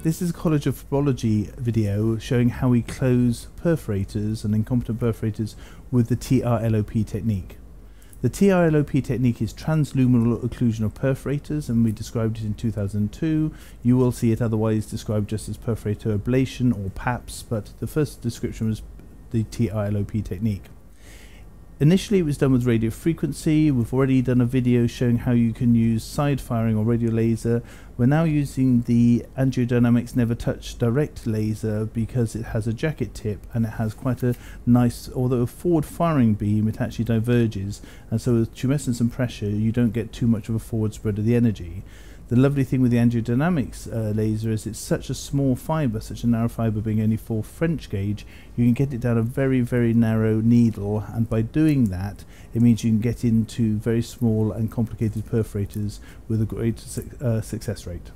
This is a College of Phlebology video showing how we close perforators and incompetent perforators with the TRLOP technique. The TRLOP technique is TRansLuminal Occlusion of Perforators, and we described it in 2002. You will see it otherwise described just as Perforator Ablation or PAPS, but the first description was the TRLOP technique. Initially it was done with radio frequency. We've already done a video showing how you can use side firing or radio laser. We're now using the Angiodynamics Never Touch Direct laser because it has a jacket tip and it has quite a nice, although a forward firing beam, it actually diverges, and so with tumescence and pressure you don't get too much of a forward spread of the energy. The lovely thing with the Angiodynamics laser is it's such a small fibre, such a narrow fibre being only 4 French gauge, you can get it down a very, very narrow needle, and by doing that it means you can get into very small and complicated perforators with a great success rate.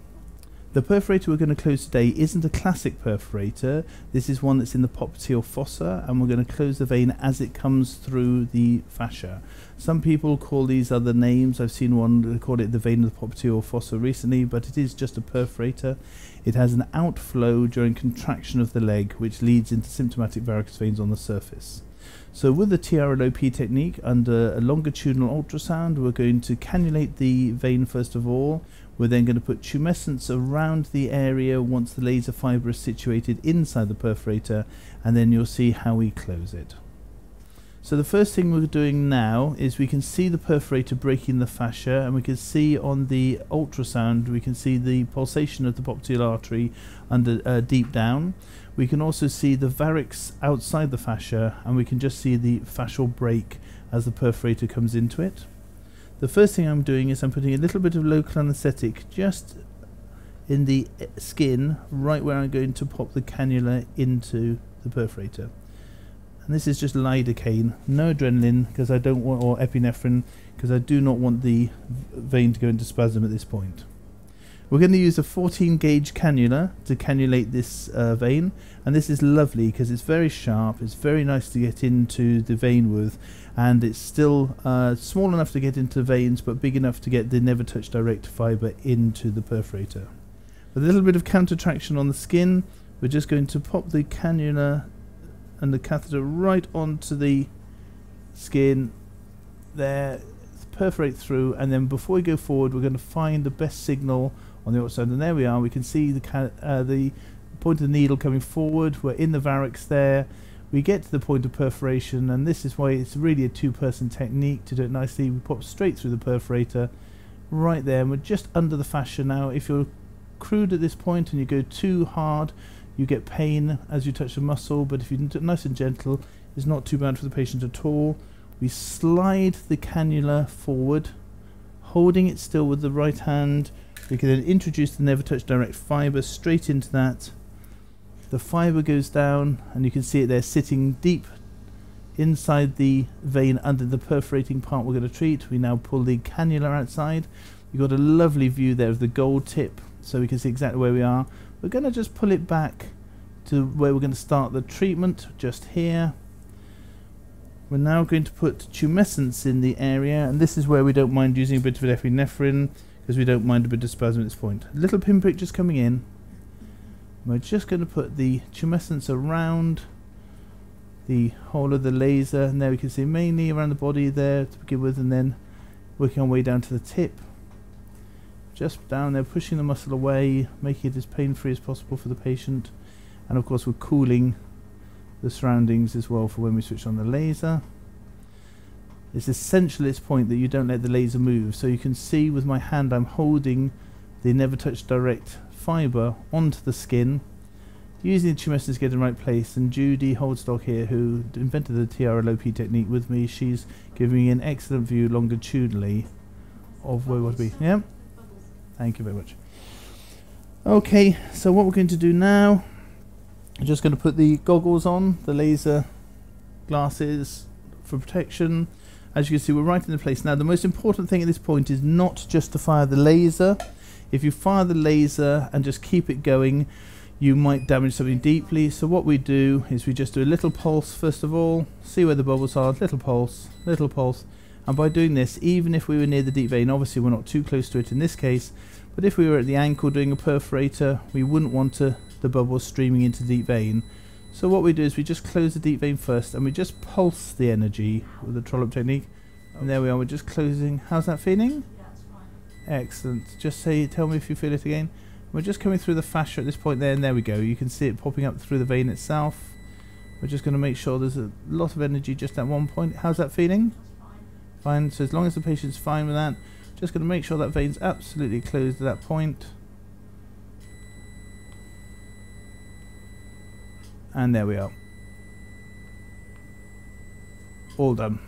The perforator we're going to close today isn't a classic perforator. This is one that's in the popliteal fossa, and we're going to close the vein as it comes through the fascia. Some people call these other names. I've seen one call it the vein of the popliteal fossa recently, but it is just a perforator. It has an outflow during contraction of the leg, which leads into symptomatic varicose veins on the surface. So with the TRLOP technique, under a longitudinal ultrasound, we're going to cannulate the vein first of all. We're then going to put tumescence around the area once the laser fibre is situated inside the perforator, and then you'll see how we close it. So the first thing we're doing now is we can see the perforator breaking the fascia, and we can see on the ultrasound, we can see the pulsation of the popliteal artery under deep down. We can also see the varix outside the fascia, and we can just see the fascial break as the perforator comes into it. The first thing I'm doing is I'm putting a little bit of local anaesthetic just in the skin, right where I'm going to pop the cannula into the perforator. And this is just lidocaine, no adrenaline, because I don't want, or epinephrine, because I do not want the vein to go into spasm at this point. We're going to use a 14 gauge cannula to cannulate this vein, and this is lovely because it's very sharp, it's very nice to get into the vein with, and it's still small enough to get into veins but big enough to get the Never Touch Direct fibre into the perforator. With a little bit of counter traction on the skin, we're just going to pop the cannula and the catheter right onto the skin there, perforate through, and then before we go forward we're going to find the best signal on the outside, and there we are. We can see the point of the needle coming forward. We're in the varix there. We get to the point of perforation, and this is why it's really a two-person technique to do it nicely. We pop straight through the perforator right there, and we're just under the fascia now. If you're crude at this point and you go too hard, you get pain as you touch the muscle, but if you do it nice and gentle, it's not too bad for the patient at all. We slide the cannula forward, holding it still with the right hand. We can then introduce the Never Touch Direct fibre straight into that. The fibre goes down, and you can see it there sitting deep inside the vein under the perforating part we're going to treat. We now pull the cannula outside. You've got a lovely view there of the gold tip, so we can see exactly where we are. We're going to just pull it back to where we're going to start the treatment, just here. We're now going to put tumescence in the area, and this is where we don't mind using a bit of epinephrine, because we don't mind a bit of spasm at this point. A little pinprick just coming in. We're just going to put the tumescence around the whole of the laser, and there we can see mainly around the body there to begin with, and then working our way down to the tip. Just down there, pushing the muscle away, making it as pain-free as possible for the patient, and of course we're cooling the surroundings as well for when we switch on the laser. It's essential at this point that you don't let the laser move, so you can see with my hand I'm holding the Never Touch Direct fibre onto the skin, using the tumescence to get in the right place, and Judy, Holdstock here, who invented the TRLOP technique with me, she's giving me an excellent view longitudinally of where we want to be. Yeah? Thank you very much. Okay, so what we're going to do now, I'm just going to put the goggles on, the laser glasses for protection. As you can see, we're right in the place. Now, the most important thing at this point is not just to fire the laser. If you fire the laser and just keep it going, you might damage something deeply. So what we do is we just do a little pulse first of all, see where the bubbles are, little pulse, and by doing this, even if we were near the deep vein, obviously we're not too close to it in this case, But if we were at the ankle doing a perforator, we wouldn't want the bubbles streaming into the deep vein. So what we do is we just close the deep vein first and we just pulse the energy with the TRLOP technique. And there we are, we're just closing. How's that feeling? That's fine. Excellent. Just tell me if you feel it again. We're just coming through the fascia at this point there, and there we go. You can see it popping up through the vein itself. We're just going to make sure there's a lot of energy just at one point. How's that feeling? Fine. So as long as the patient's fine with that, just going to make sure that vein's absolutely closed at that point. And there we are. All done.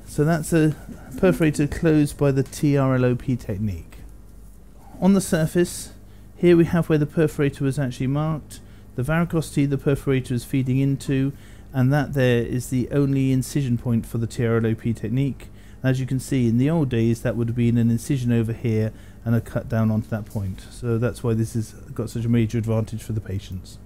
So that's a perforator closed by the TRLOP technique. On the surface, here we have where the perforator was actually marked, the varicosity the perforator is feeding into, and that there is the only incision point for the TRLOP technique. As you can see, in the old days that would have been an incision over here and a cut down onto that point. So that's why this has got such a major advantage for the patients.